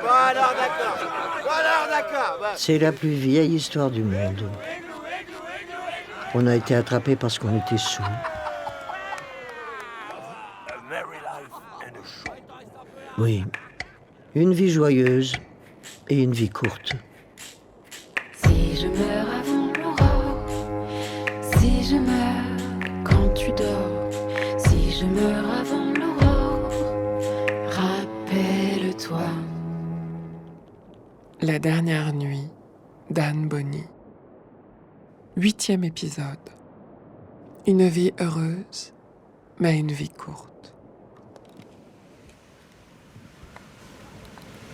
Bon, alors d'accord. C'est la plus vieille histoire du monde. On a été attrapés parce qu'on était sous. Oui, une vie joyeuse et une vie courte. Si je meurs avant l'aurore, si je meurs quand tu dors, si je meurs avant l'aurore, rappelle-toi. La dernière nuit d'Anne Bonny. 8e épisode. Une vie heureuse, mais une vie courte.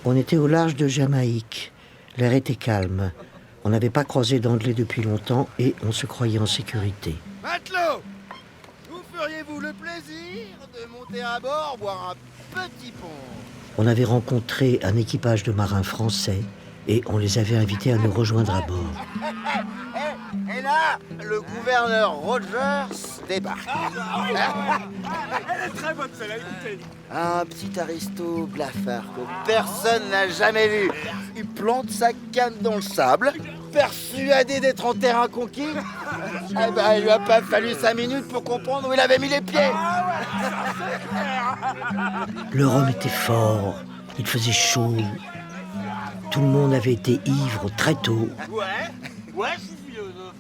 On était au large de Jamaïque. L'air était calme. On n'avait pas croisé d'Anglais depuis longtemps et on se croyait en sécurité. Matelot, vous feriez-vous le plaisir de monter à bord, boire un petit pont? On avait rencontré un équipage de marins français et on les avait invités à nous rejoindre à bord. Et là, le gouverneur Rogers débarque. Elle est très bonne celle-là, écoutez. Un petit aristo blafard que personne n'a jamais vu. Il plante sa canne dans le sable, persuadé d'être en terrain conquis. Eh ben, il lui a pas fallu 5 minutes pour comprendre où il avait mis les pieds. Le rhum était fort, il faisait chaud. Tout le monde avait été ivre très tôt. Ouais, je suis philosophe.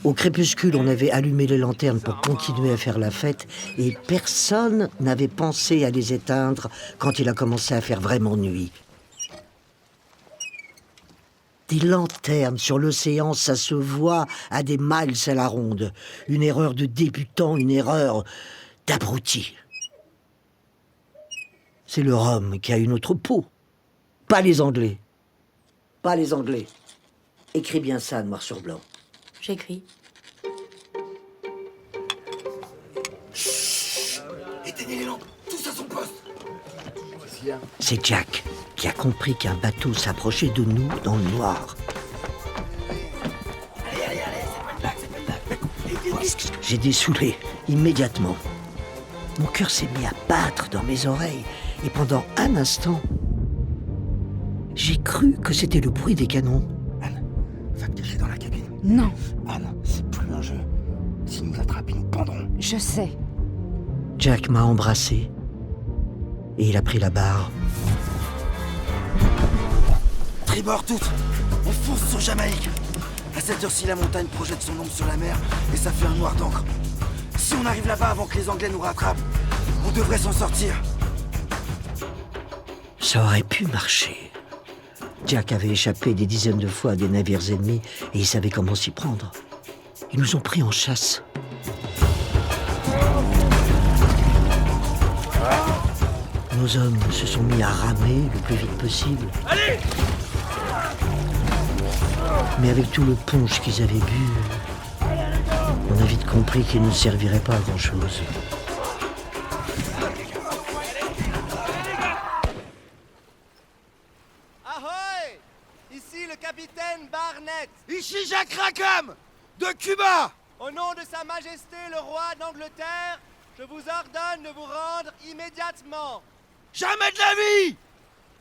Au crépuscule, on avait allumé les lanternes pour continuer à faire la fête et personne n'avait pensé à les éteindre quand il a commencé à faire vraiment nuit. Des lanternes sur l'océan, ça se voit à des miles à la ronde. Une erreur de débutant, une erreur d'abruti. C'est le rhum qui a une autre peau. Pas les Anglais. Pas les Anglais. Écris bien ça, noir sur blanc. J'écris. Éteignez les lampes, tous à son poste. C'est Jack qui a compris qu'un bateau s'approchait de nous dans le noir. Allez, c'est pas une blague. J'ai dessoulé immédiatement. Mon cœur s'est mis à battre dans mes oreilles et pendant un instant, j'ai cru que c'était le bruit des canons. Anne, va te cacher dans la cabine. Non, Anne, c'est plus un jeu. S'ils nous attrapent, ils nous pendront. je sais. Jack m'a embrassé et il a pris la barre. Tribord toutes, on fonce sur Jamaïque. À cette heure-ci, la montagne projette son ombre sur la mer et ça fait un noir d'encre. Si on arrive là-bas avant que les Anglais nous rattrapent, on devrait s'en sortir. Ça aurait pu marcher. Jack avait échappé des dizaines de fois à des navires ennemis et il savait comment s'y prendre. Ils nous ont pris en chasse. Nos hommes se sont mis à ramer le plus vite possible. Allez! Mais avec tout le punch qu'ils avaient bu, on a vite compris qu'ils ne serviraient pas à grand-chose. Ahoy! Ici le capitaine Barnett. Ici Jacques Rackham, de Cuba. Au nom de Sa Majesté le roi d'Angleterre, je vous ordonne de vous rendre immédiatement. Jamais de la vie.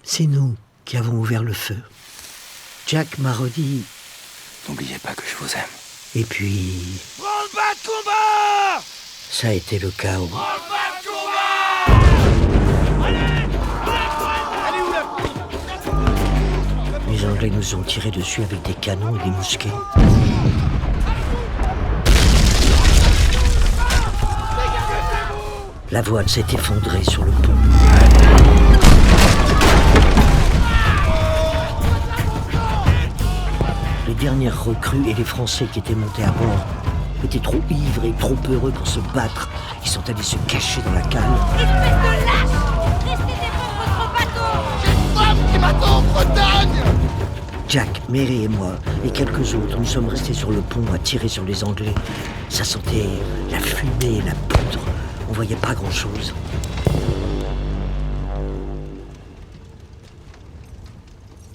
C'est nous qui avons ouvert le feu. Jack m'a redit, N'oubliez pas que je vous aime. et puis Prends le bas de combat. ça a été le chaos. Prends le bas de combat. Les Anglais nous ont tiré dessus avec des canons et des mousquets. La voile s'est effondrée sur le pont. Les dernières recrues et les Français qui étaient montés à bord étaient trop ivres et trop heureux pour se battre. Ils sont allés se cacher dans la cale. Espèce de lâche! Restez défendre votre bateau! Bateau en Bretagne. Jack, Mary et moi, et quelques autres, nous sommes restés sur le pont à tirer sur les Anglais. Ça sentait la fumée et la poudre. On voyait pas grand-chose.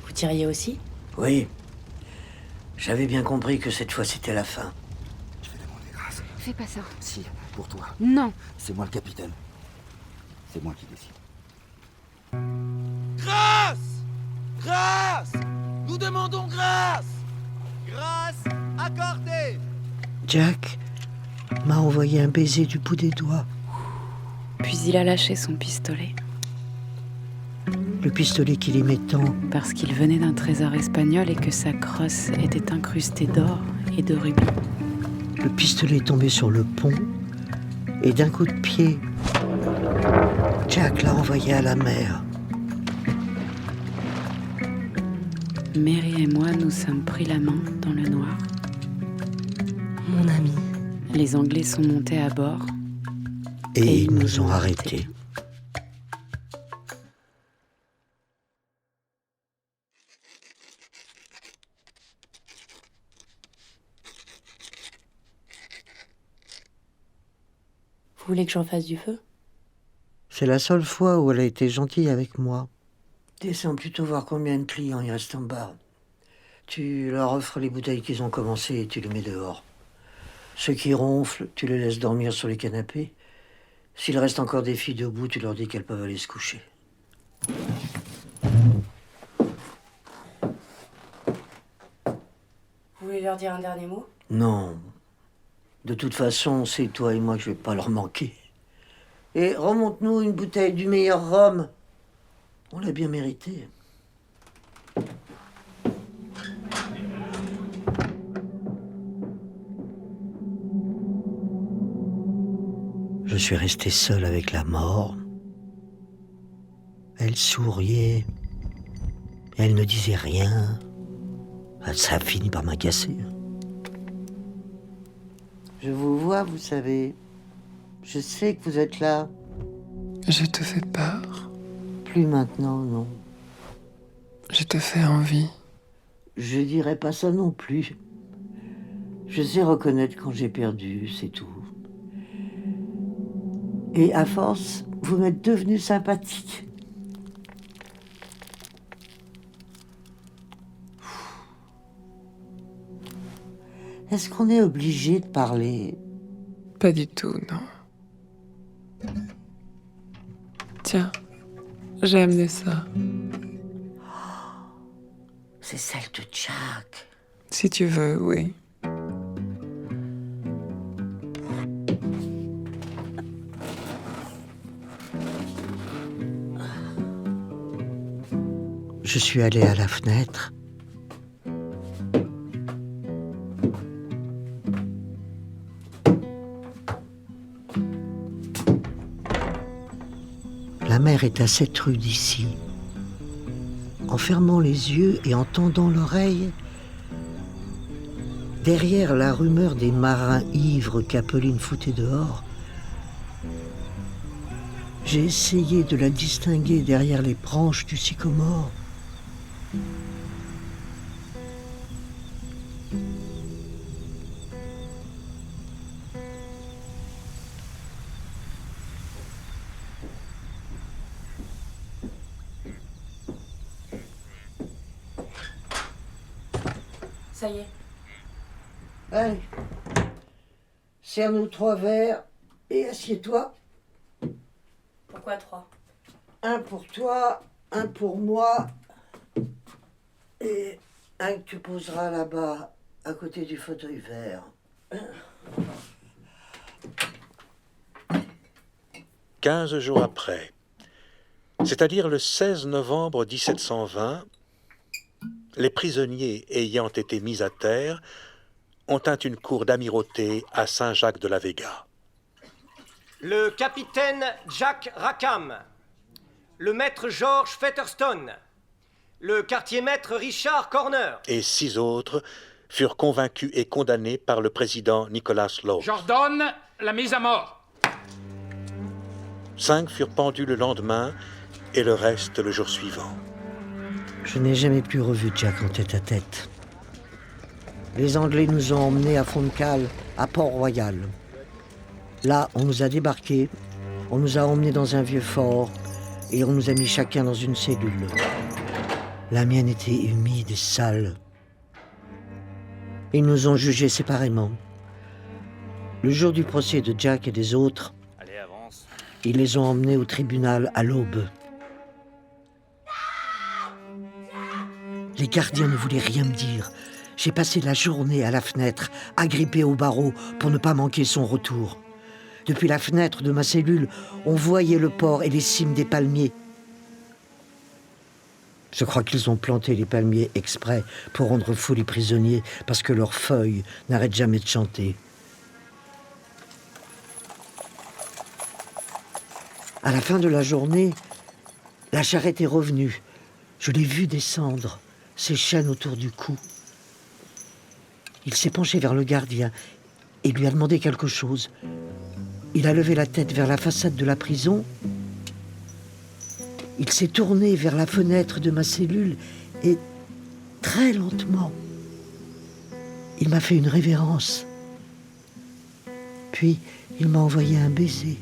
Vous tiriez aussi? Oui. J'avais bien compris que cette fois c'était la fin. Je vais demander grâce. Fais pas ça. Si, pour toi. Non. C'est moi le capitaine. C'est moi qui décide. Grâce! Grâce! Nous demandons grâce! Grâce accordée! Jack m'a envoyé un baiser du bout des doigts. Puis il a lâché son pistolet, Le pistolet qu'il aimait tant. parce qu'il venait d'un trésor espagnol et que sa crosse était incrustée d'or et de rubis. Le pistolet est tombé sur le pont et d'un coup de pied, Jack l'a envoyé à la mer. Mary et moi nous sommes pris la main dans le noir. Mon ami. Les Anglais sont montés à bord. Et ils nous ont arrêtés. Vous voulez que j'en fasse du feu? C'est la seule fois où elle a été gentille avec moi. Descends plutôt voir combien de clients il reste en bas. Tu leur offres les bouteilles qu'ils ont commencé et tu les mets dehors. Ceux qui ronflent, tu les laisses dormir sur les canapés. S'il reste encore des filles debout, tu leur dis qu'elles peuvent aller se coucher. Vous voulez leur dire un dernier mot? Non. De toute façon, c'est toi et moi que je vais pas leur manquer. Et remonte-nous une bouteille du meilleur rhum. On l'a bien mérité. Je suis resté seul avec la mort. Elle souriait. Elle ne disait rien. Ça a fini par m'agacer. Je vous vois, vous savez. Je sais que vous êtes là. Je te fais peur. Plus maintenant, non. Je te fais envie. Je dirais pas ça non plus. Je sais reconnaître quand j'ai perdu, c'est tout. Et à force, vous m'êtes devenu sympathique. Est-ce qu'on est obligé de parler? Pas du tout, non. Tiens, j'ai amené ça. C'est celle de Jack. Si tu veux, oui. Je suis allé à la fenêtre. La mer est à 7 rues d'ici. En fermant les yeux et en tendant l'oreille, derrière la rumeur des marins ivres qu'Apolline foutait dehors, j'ai essayé de la distinguer derrière les branches du sycomore. Ça y est. Allez, serre-nous 3 verres et assieds-toi. Pourquoi 3? Un pour toi, un pour moi et un que tu poseras là-bas, à côté du fauteuil vert. 15 jours après, c'est-à-dire le 16 novembre 1720, les prisonniers ayant été mis à terre ont tint une cour d'amirauté à Saint-Jacques-de-la-Vega. Le capitaine Jack Rackham, le maître George Featherstone, le quartier-maître Richard Corner. Et 6 autres furent convaincus et condamnés par le président Nicholas Law. J'ordonne la mise à mort. 5 furent pendus le lendemain et le reste le jour suivant. Je n'ai jamais plus revu Jack en tête-à-tête. Les Anglais nous ont emmenés à fond de cale, à Port-Royal. Là, on nous a débarqués, on nous a emmenés dans un vieux fort et on nous a mis chacun dans une cellule. La mienne était humide et sale. Ils nous ont jugés séparément. Le jour du procès de Jack et des autres, Allez, avance. Ils les ont emmenés au tribunal à l'aube. Les gardiens ne voulaient rien me dire. J'ai passé la journée à la fenêtre, agrippée au barreau pour ne pas manquer son retour. Depuis la fenêtre de ma cellule, on voyait le port et les cimes des palmiers. Je crois qu'ils ont planté les palmiers exprès pour rendre fous les prisonniers parce que leurs feuilles n'arrêtent jamais de chanter. À la fin de la journée, la charrette est revenue. Je l'ai vue descendre, ses chaînes autour du cou. Il s'est penché vers le gardien et lui a demandé quelque chose. Il a levé la tête vers la façade de la prison. Il s'est tourné vers la fenêtre de ma cellule et, très lentement, il m'a fait une révérence. Puis, il m'a envoyé un baiser.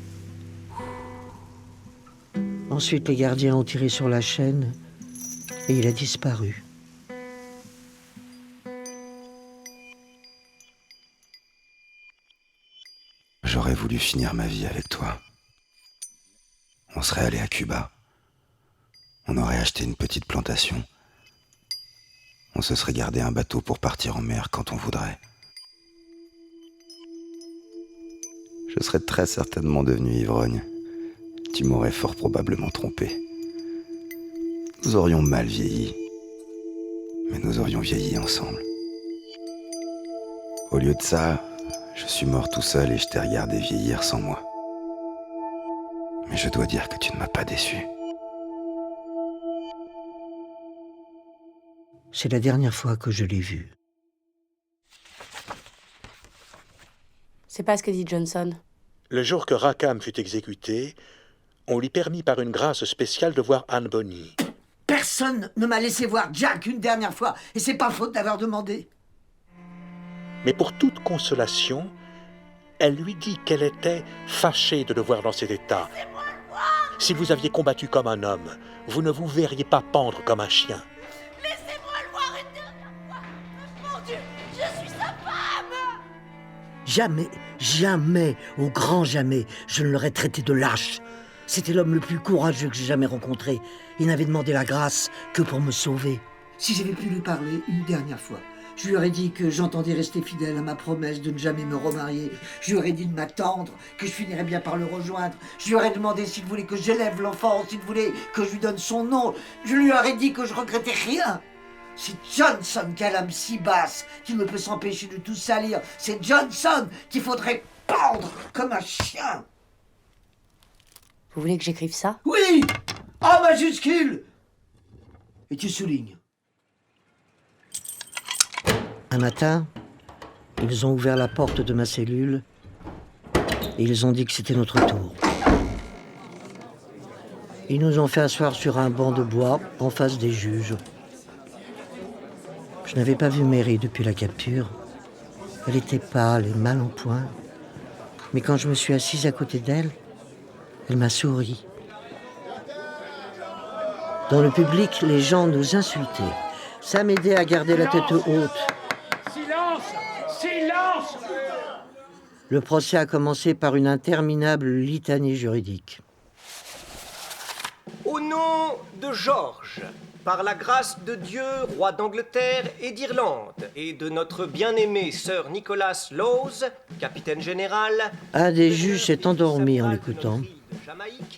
Ensuite, les gardiens ont tiré sur la chaîne et il a disparu. J'aurais voulu finir ma vie avec toi. On serait allé à Cuba. On aurait acheté une petite plantation. On se serait gardé un bateau pour partir en mer quand on voudrait. Je serais très certainement devenu ivrogne. Tu m'aurais fort probablement trompé. Nous aurions mal vieilli. Mais nous aurions vieilli ensemble. Au lieu de ça, je suis mort tout seul et je t'ai regardé vieillir sans moi. Mais je dois dire que tu ne m'as pas déçu. C'est la dernière fois que je l'ai vu. C'est pas ce que dit Johnson. Le jour que Rackham fut exécuté, on lui permit par une grâce spéciale de voir Anne Bonny. Personne ne m'a laissé voir Jack une dernière fois, et c'est pas faute d'avoir demandé. Mais pour toute consolation, elle lui dit qu'elle était fâchée de le voir dans cet état. Si vous aviez combattu comme un homme, vous ne vous verriez pas pendre comme un chien. Laissez-moi le voir une dernière fois. Mon Dieu, je suis sa femme. Jamais, jamais, au grand jamais, je ne l'aurais traité de lâche. C'était l'homme le plus courageux que j'ai jamais rencontré. Il n'avait demandé la grâce que pour me sauver. Si j'avais pu lui parler une dernière fois, je lui aurais dit que j'entendais rester fidèle à ma promesse de ne jamais me remarier. Je lui aurais dit de m'attendre, que je finirais bien par le rejoindre. Je lui aurais demandé s'il voulait que j'élève l'enfant, s'il voulait que je lui donne son nom. Je lui aurais dit que je regrettais rien. C'est Johnson qui a l'âme si basse qu'il ne peut s'empêcher de tout salir. C'est Johnson qu'il faudrait pendre comme un chien. Vous voulez que j'écrive ça? Oui! En majuscule! Et tu soulignes. Un matin, ils ont ouvert la porte de ma cellule et ils ont dit que c'était notre tour. Ils nous ont fait asseoir sur un banc de bois en face des juges. Je n'avais pas vu Mary depuis la capture. Elle était pâle et mal en point. Mais quand je me suis assise à côté d'elle, elle m'a souri. Dans le public, les gens nous insultaient. Ça m'aidait à garder la tête haute. Silence! Silence! Le procès a commencé par une interminable litanie juridique. Au nom de Georges, par la grâce de Dieu, roi d'Angleterre et d'Irlande, et de notre bien-aimé Sir Nicholas Lawes, capitaine général... Un des juges s'est endormi en l'écoutant.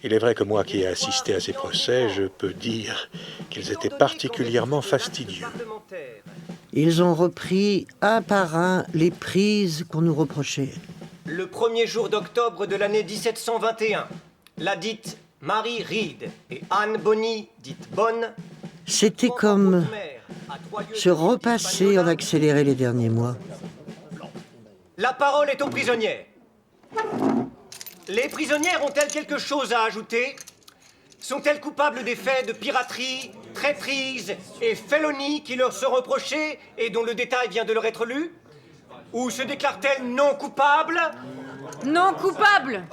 Il est vrai que moi qui ai assisté à ces procès, je peux dire qu'ils étaient particulièrement fastidieux. Ils ont repris un par un les prises qu'on nous reprochait. Le 1er jour d'octobre de l'année 1721, la dite Mary Read et Anne Bonny, dite Bonne, C'était comme se repasser en accéléré les derniers mois. La parole est aux prisonnières. Les prisonnières ont-elles quelque chose à ajouter? Sont-elles coupables des faits de piraterie, traîtrise et félonie qui leur sont reprochés et dont le détail vient de leur être lu? Ou se déclarent-elles non coupables? Non coupable.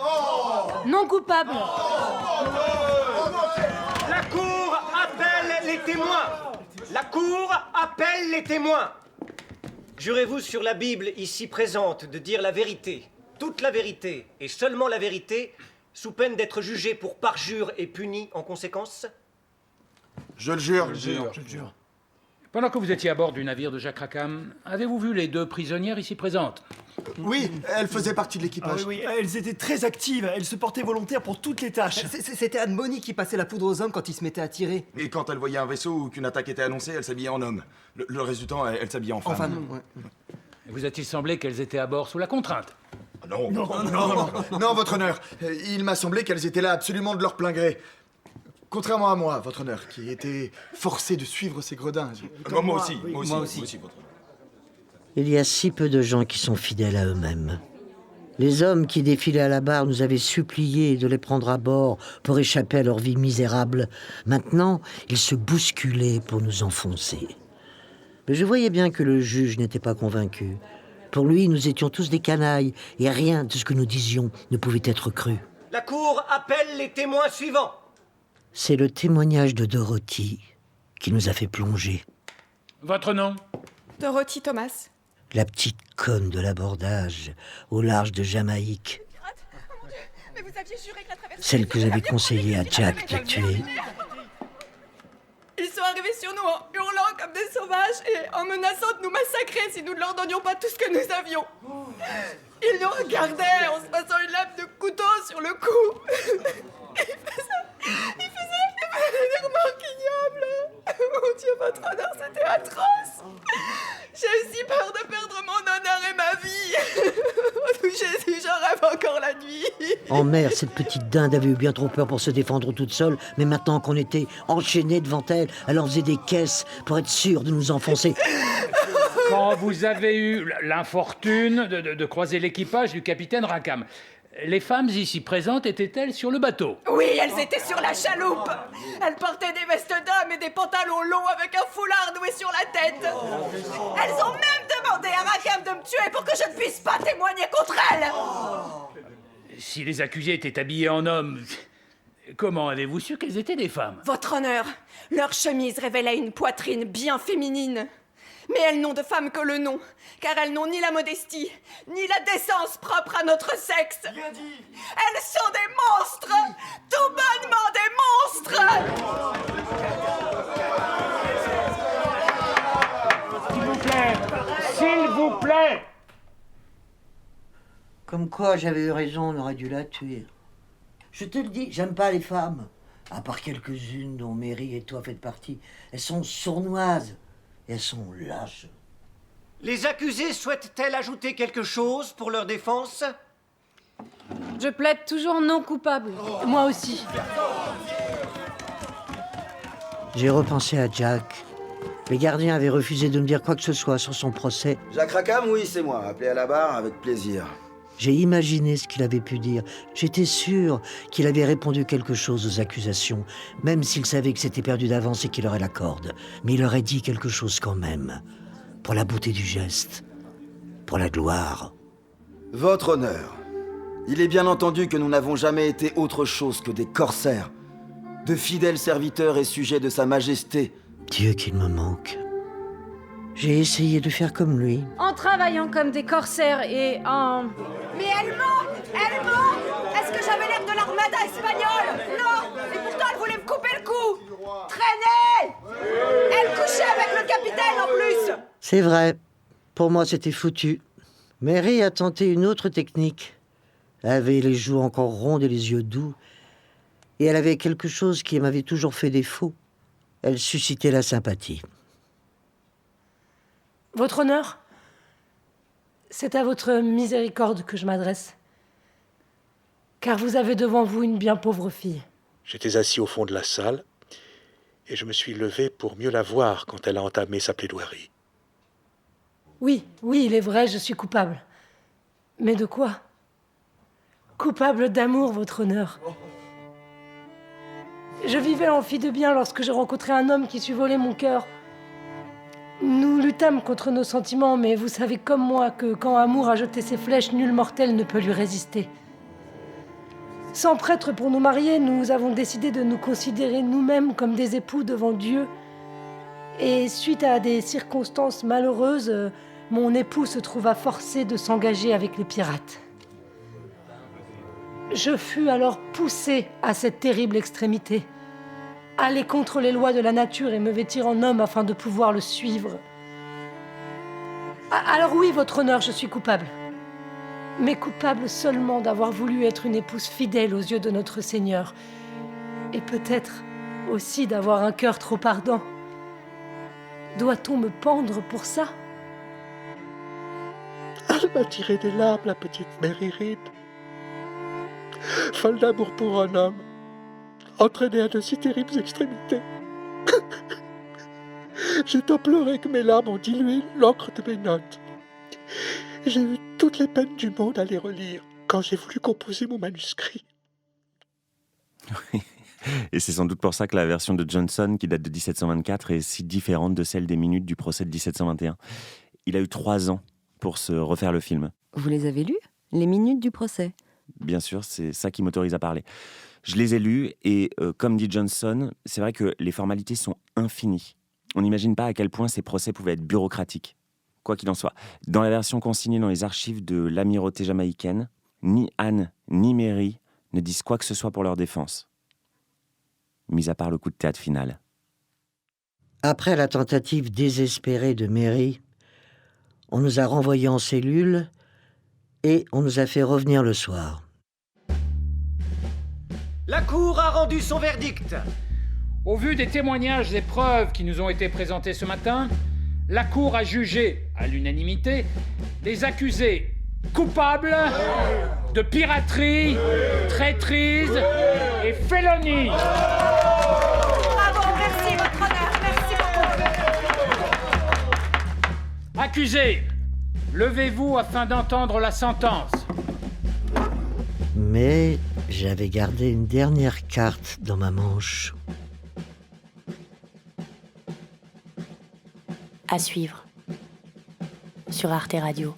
Non coupable. La cour appelle les témoins. La cour appelle les témoins. Jurez-vous sur la Bible ici présente de dire la vérité, toute la vérité et seulement la vérité, sous peine d'être jugé pour parjure et puni en conséquence? Je le jure. Je le jure. Pendant que vous étiez à bord du navire de Jacques Rackham, avez-vous vu les 2 prisonnières ici présentes? Oui, elles faisaient partie de l'équipage. Oui, elles étaient très actives, elles se portaient volontaires pour toutes les tâches. C'était Anne-Bonny qui passait la poudre aux hommes quand ils se mettaient à tirer. Et quand elle voyait un vaisseau ou qu'une attaque était annoncée, elle s'habillait en homme. Le reste du temps, elle s'habillait en femme. Vous a-t-il semblé qu'elles étaient à bord sous la contrainte? Non, votre honneur. Il m'a semblé qu'elles étaient là absolument de leur plein gré. Contrairement à moi, votre honneur, qui était forcé de suivre ces gredins. Moi aussi, votre honneur. Il y a si peu de gens qui sont fidèles à eux-mêmes. Les hommes qui défilaient à la barre nous avaient supplié de les prendre à bord pour échapper à leur vie misérable. Maintenant, ils se bousculaient pour nous enfoncer. Mais je voyais bien que le juge n'était pas convaincu. Pour lui, nous étions tous des canailles, et rien de ce que nous disions ne pouvait être cru. La cour appelle les témoins suivants. C'est le témoignage de Dorothy qui nous a fait plonger. Votre nom? Dorothy Thomas. La petite conne de l'abordage au large de Jamaïque. Mais vous aviez juré que la traversée... Celle que j'avais conseillé à Jack de tuer. Ils sont arrivés sur nous en hurlant comme des sauvages et en menaçant de nous massacrer si nous ne leur donnions pas tout ce que nous avions. Ils nous regardaient en se passant une lame de couteau sur le cou. Ils faisaient des remarques ignobles. Mon Dieu, votre honneur, c'était atroce. J'ai aussi peur de perdre mon honneur et ma vie. Oh, Jésus, j'en rêve encore la nuit. En mer, cette petite dinde avait eu bien trop peur pour se défendre toute seule, mais maintenant qu'on était enchaînés devant elle, elle en faisait des caisses pour être sûre de nous enfoncer. Quand vous avez eu l'infortune de croiser l'équipage du capitaine Rackham, les femmes ici présentes étaient-elles sur le bateau? Oui, elles étaient sur la chaloupe. Elles portaient des vestes d'hommes et des pantalons longs avec un foulard noué sur la tête. Elles ont même demandé à Rackham de me tuer pour que je ne puisse pas témoigner contre elles. Si les accusés étaient habillés en hommes, comment avez-vous su qu'elles étaient des femmes? Votre honneur, leur chemise révélait une poitrine bien féminine. Mais elles n'ont de femme que le nom, car elles n'ont ni la modestie, ni la décence propre à notre sexe. Bien dit. Elles sont des monstres, tout bonnement des monstres. S'il vous plaît, s'il vous plaît. Comme quoi, j'avais eu raison, on aurait dû la tuer. Je te le dis, j'aime pas les femmes. À part quelques-unes dont Mary et toi faites partie. Elles sont sournoises. Elles sont lâches. Les accusés souhaitent-elles ajouter quelque chose pour leur défense? Je plaide toujours non coupable. Moi aussi. J'ai repensé à Jack. Les gardiens avaient refusé de me dire quoi que ce soit sur son procès. Jacques Rackham, oui, c'est moi. Appelé à la barre avec plaisir. J'ai imaginé ce qu'il avait pu dire. J'étais sûr qu'il avait répondu quelque chose aux accusations, même s'il savait que c'était perdu d'avance et qu'il aurait la corde. Mais il aurait dit quelque chose quand même. Pour la beauté du geste. Pour la gloire. Votre honneur, il est bien entendu que nous n'avons jamais été autre chose que des corsaires, de fidèles serviteurs et sujets de Sa Majesté. Dieu qu'il me manque. J'ai essayé de faire comme lui. En travaillant comme des corsaires et en... Mais elle ment! Elle ment! Est-ce que j'avais l'air de l'armada espagnole? Non! Et pourtant elle voulait me couper le cou! Traînez! Elle couchait avec le capitaine en plus! C'est vrai. Pour moi, c'était foutu. Mary a tenté une autre technique. Elle avait les joues encore rondes et les yeux doux. Et elle avait quelque chose qui m'avait toujours fait défaut. Elle suscitait la sympathie. Votre honneur, c'est à votre miséricorde que je m'adresse. Car vous avez devant vous une bien pauvre fille. J'étais assis au fond de la salle et je me suis levé pour mieux la voir quand elle a entamé sa plaidoirie. Oui, il est vrai, je suis coupable. Mais de quoi? Coupable d'amour, votre honneur. Je vivais en fille de bien lorsque j'ai rencontré un homme qui sut voler mon cœur. Nous luttâmes contre nos sentiments, mais vous savez comme moi que quand amour a jeté ses flèches, nul mortel ne peut lui résister. Sans prêtre pour nous marier, nous avons décidé de nous considérer nous-mêmes comme des époux devant Dieu. Et suite à des circonstances malheureuses, mon époux se trouva forcé de s'engager avec les pirates. Je fus alors poussé à cette terrible extrémité. Aller contre les lois de la nature et me vêtir en homme afin de pouvoir le suivre. Alors oui, votre honneur, je suis coupable. Mais coupable seulement d'avoir voulu être une épouse fidèle aux yeux de notre Seigneur. Et peut-être aussi d'avoir un cœur trop ardent. Doit-on me pendre pour ça? Elle m'a tiré des larmes, la petite Mary Read. Folle d'amour pour un homme, entraînée à de si terribles extrémités. J'ai tant pleuré que mes larmes ont dilué l'encre de mes notes. J'ai eu toutes les peines du monde à les relire quand j'ai voulu composer mon manuscrit. Et c'est sans doute pour ça que la version de Johnson, qui date de 1724, est si différente de celle des minutes du procès de 1721. Il a eu 3 ans pour se refaire le film. Vous les avez lus, les minutes du procès? Bien sûr, c'est ça qui m'autorise à parler. Je les ai lus et, comme dit Johnson, c'est vrai que les formalités sont infinies. On n'imagine pas à quel point ces procès pouvaient être bureaucratiques. Quoi qu'il en soit, dans la version consignée dans les archives de l'amirauté jamaïcaine, ni Anne ni Mary ne disent quoi que ce soit pour leur défense. Mis à part le coup de théâtre final. Après la tentative désespérée de Mary, on nous a renvoyés en cellule et on nous a fait revenir le soir. La Cour a rendu son verdict. Au vu des témoignages et preuves qui nous ont été présentés ce matin, la Cour a jugé, à l'unanimité, les accusés coupables de piraterie, traîtrise et félonie. Bravo, merci votre honneur, merci beaucoup. Accusés, levez-vous afin d'entendre la sentence. Mais j'avais gardé une dernière carte dans ma manche. À suivre sur Arte Radio.